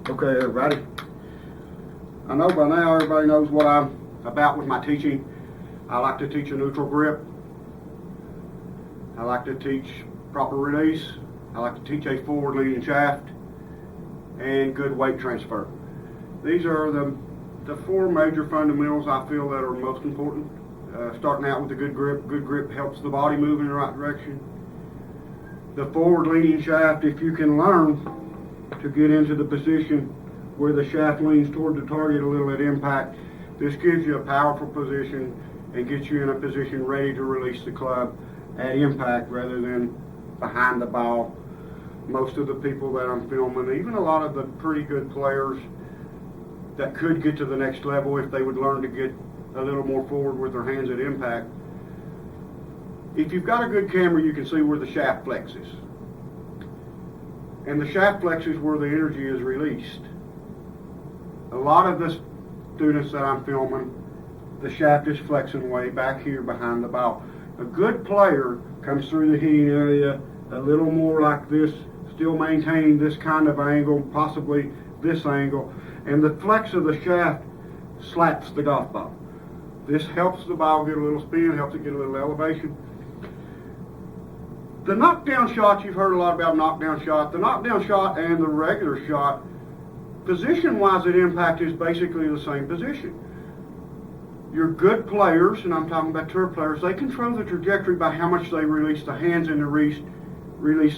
Okay, everybody. I know by now everybody knows what I'm about with my teaching. I like to teach a neutral grip. I like to teach proper release. I like to teach a forward leaning shaft and good weight transfer. These are the four major fundamentals I feel that are most important. Starting out with a good grip. Good grip helps the body move in the right direction. The forward leaning shaft, if you can learn to get into the position where the shaft leans toward the target a little at impact, this gives you a powerful position and gets you in a position ready to release the club at impact rather than behind the ball. Most of the people that I'm filming, even a lot of the pretty good players that could get to the next level if they would learn to get a little more forward with their hands at impact. If you've got a good camera, you can see where the shaft flexes. And the shaft flexes where the energy is released. A lot of the students that I'm filming, the shaft is flexing way back here behind the ball. A good player comes through the hitting area a little more like this, still maintaining this kind of angle, possibly this angle, and the flex of the shaft slaps the golf ball. This helps the ball get a little spin, helps it get a little elevation. The knockdown shot, you've heard a lot about knockdown shot. The knockdown shot and the regular shot, position-wise at impact, is basically the same position. Your good players, and I'm talking about tour players, they control the trajectory by how much they release the hands and release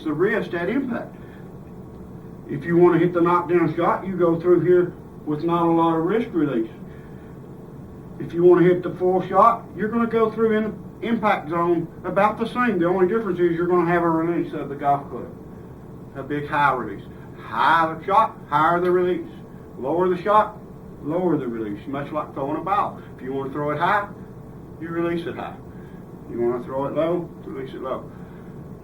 the wrist at impact. If you want to hit the knockdown shot, you go through here with not a lot of wrist release. If you want to hit the full shot, you're going to go through in the impact zone about the same. The only difference is you're going to have a release of the golf club, a big high release. Higher the shot, higher the release. Lower the shot, lower the release, much like throwing a ball. If you want to throw it high, you release it high. You want to throw it low, release it low.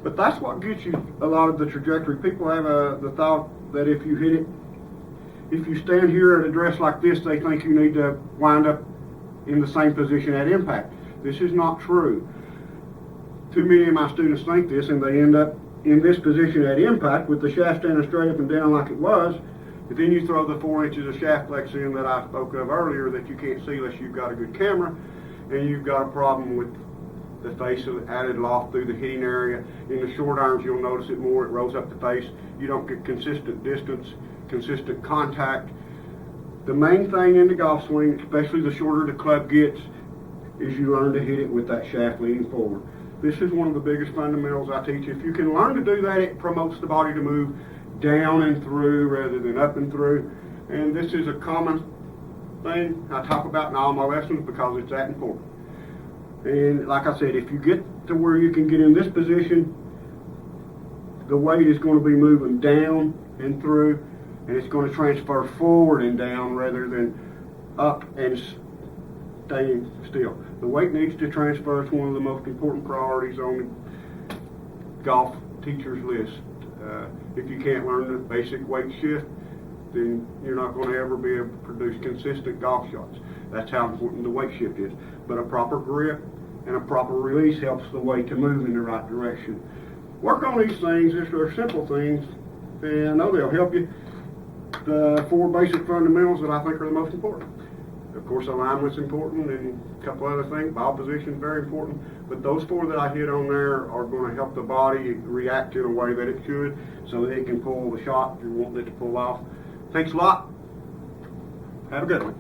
But that's what gets you a lot of the trajectory. People have the thought that if you hit it, if you stand here at a dress like this, they think you need to wind up in the same position at impact. This is not true. Too many of my students think this, and they end up in this position at impact with the shaft standing straight up and down like it was. But then you throw the 4 inches of shaft flex in that I spoke of earlier that you can't see unless you've got a good camera, and you've got a problem with the face of added loft through the hitting area. In the short irons, you'll notice it more. It rolls up the face. You don't get consistent distance, consistent contact. The main thing in the golf swing, especially the shorter the club gets, is you learn to hit it with that shaft leaning forward. This is one of the biggest fundamentals I teach. If you can learn to do that, it promotes the body to move down and through rather than up and through. And this is a common thing I talk about in all my lessons because it's that important. And like I said, if you get to where you can get in this position, the weight is going to be moving down and through, and it's going to transfer forward and down rather than up and staying still. The weight needs to transfer. It's one of the most important priorities on the golf teacher's list. If you can't learn the basic weight shift, then you're not going to ever be able to produce consistent golf shots. That's how important the weight shift is. But a proper grip and a proper release helps the weight to move in the right direction. Work on these things. They're simple things, and I know they'll help you. The four basic fundamentals that I think are the most important. Of course, alignment's important, and a couple other things. Ball position is very important. But those four that I hit on there are going to help the body react in a way that it should, so that it can pull the shot you want it to pull off. Thanks a lot. Have a good one.